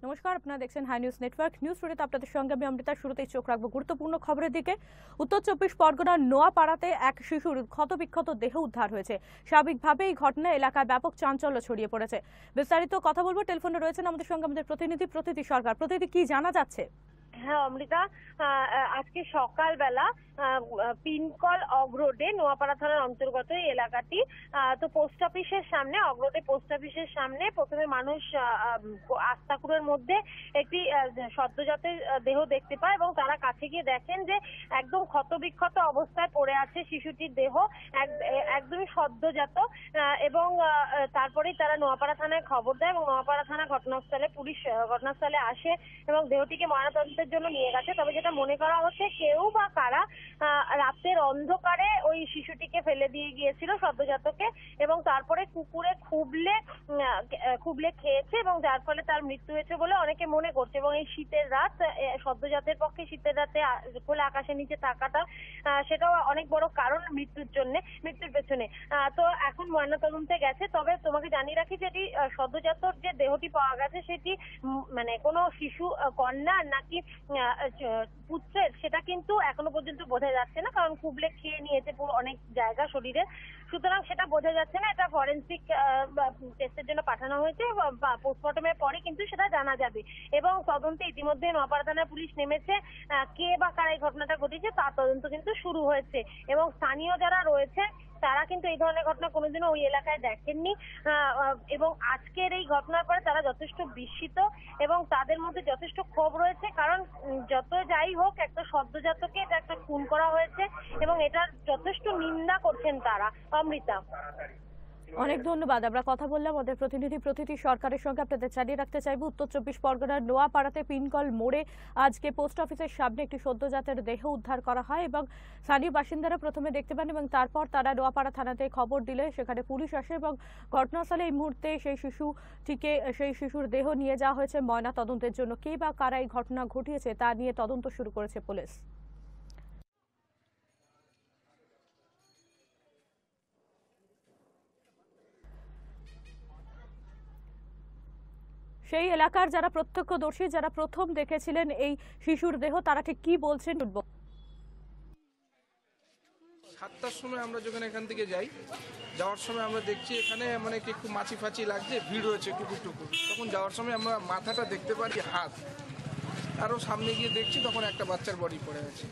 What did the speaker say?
নমস্কার, আপনারা দেখছেন হাই নিউজ নেটওয়ার্ক। নিউজ টুডেতে আপনাদের সঙ্গে আমি অমৃতা। শুরুতেই চোখ রাখবো গুরুত্বপূর্ণ খবরের দিকে। উত্তর 24 পরগনার নোয়াপাড়াতে এক শিশুর ক্ষতবিক্ষত দেহ উদ্ধার হয়েছে। স্বাভাবিকভাবে এই ঘটনায় এলাকায় ব্যাপক চাঞ্চল্য ছড়িয়ে পড়েছে। বিস্তারিত কথা বলবো, টেলিফোনে রয়েছেন আমাদের সঙ্গে আমাদের প্রতিনিধি প্রতীতি সরকার। প্রতীতি, কি জানা যাচ্ছে? হ্যাঁ অমৃতা, আজকে সকালবেলা পিনকল অগ্রোডে নোয়াপাড়া থানার অন্তর্গত এই এলাকাটি, তো পোস্ট অফিসের সামনে, অগ্রোডে পোস্ট অফিসের সামনে প্রথমে মানুষ আস্তাকুড়ের মধ্যে একটি সদ্যজাতের দেহ দেখতে পায় এবং তারা কাছে গিয়ে দেখেন যে একদম ক্ষতবিক্ষত অবস্থায় পড়ে আছে শিশুটির দেহ, একদমই সদ্যজাত। এবং তারপরেই তারা নোয়াপাড়া থানায় খবর দেয় এবং নোয়াপাড়া থানা পুলিশ ঘটনাস্থলে আসে এবং দেহটিকে ময়নাতদন্তের জন্য নিয়ে গেছে। তবে যেটা মনে করা হচ্ছে, কেউ বা কারা রাতের অন্ধকারে ওই শিশুটিকে ফেলে দিয়ে গিয়েছিল সদ্যজাতকে এবং তারপরে কুকুরে খুবলে খেয়েছে এবং যার ফলে তার মৃত্যু হয়েছে বলে অনেকে মনে করছে। এবং এই শীতের রাত, সদ্যজাতের পক্ষে শীতের রাতে খোলা আকাশের নিচে থাকাটা সেটাও অনেক বড় কারণ মৃত্যুর পেছনে। তো এখন ময়নাতদন্তে গেছে। তবে তোমাকে জানিয়ে রাখি, যেটি সদ্যজাতর যে দেহটি পাওয়া গেছে সেটি মানে কোনো শিশু, কন্যা নাকি পুত্রের, সেটা কিন্তু এখনো পর্যন্ত বোঝা যাচ্ছে না, কারণ কুবলে খেয়ে নিয়েছে পুরো অনেক জায়গা শরীরে। সুতরাং সেটা বোঝা যাচ্ছে না। এটা ফরেন্সিক টেস্টের জন্য পাঠানো হয়েছে, পোস্টমর্টমের পরে কিন্তু সেটা জানা যাবে। এবং তদন্তে ইতিমধ্যে নোয়াপাড়া থানার পুলিশ নেমেছে। কে বা কারা এই ঘটনাটা ঘটেছে তার তদন্ত কিন্তু শুরু হয়েছে এবং স্থানীয় যারা রয়েছে তারা কিন্তু এই ধরনের ঘটনা কোনোদিনও ওই এলাকায় দেখেননি। এবং আজকের এই ঘটনার পরে তারা যথেষ্ট বিস্মিত এবং তাদের মধ্যে যথেষ্ট ক্ষোভ রয়েছে, কারণ যত যাই হোক একটা সদ্যজাতকে এটা একটা খুন করা হয়েছে এবং এটার যথেষ্ট নিন্দা করছেন তারা। অমৃতা, অনেক ধন্যবাদ। আমরা কথা বললাম আমাদের প্রতিনিধি প্রতীতি সরকারের সঙ্গে। আপনাদের জানিয়ে রাখতে চাইব, উত্তর 24 পরগনার নোয়াপাড়াতে পিনকল মোড়ে আজকে পোস্ট অফিসের সামনে একটি সদ্যজাতের দেহ উদ্ধার করা হয় এবং স্থানীয় বাসিন্দারা প্রথমে দেখতে পান এবং তারপর তারা নোয়াপাড়া থানাতে খবর দিলে সেখানে পুলিশ আসে এবং ঘটনাস্থলে এই মুহূর্তে সেই শিশুর দেহ নিয়ে যাওয়া হয়েছে ময়না তদন্তের জন্য। কে বা কারা এই ঘটনা ঘটিয়েছে তা নিয়ে তদন্ত শুরু করেছে পুলিশ। সেই এলাকার যারা প্রত্যক্ষদর্শী, যারা প্রথম দেখেছিলেন এই শিশুর দেহ, তারা ঠিক কি বলছেন? 7টার সময় আমরা যখন এখান থেকে যাওয়ার সময় আমরা দেখছি এখানে মানে একটু মাছি ফাঁচি লাগছে, ভিড় রয়েছে কুকুর টুকুর। তখন যাওয়ার সময় আমরা মাথাটা দেখতে পারি, হাত, আরও সামনে গিয়ে দেখছি তখন একটা বাচ্চার বডি পড়ে আছে।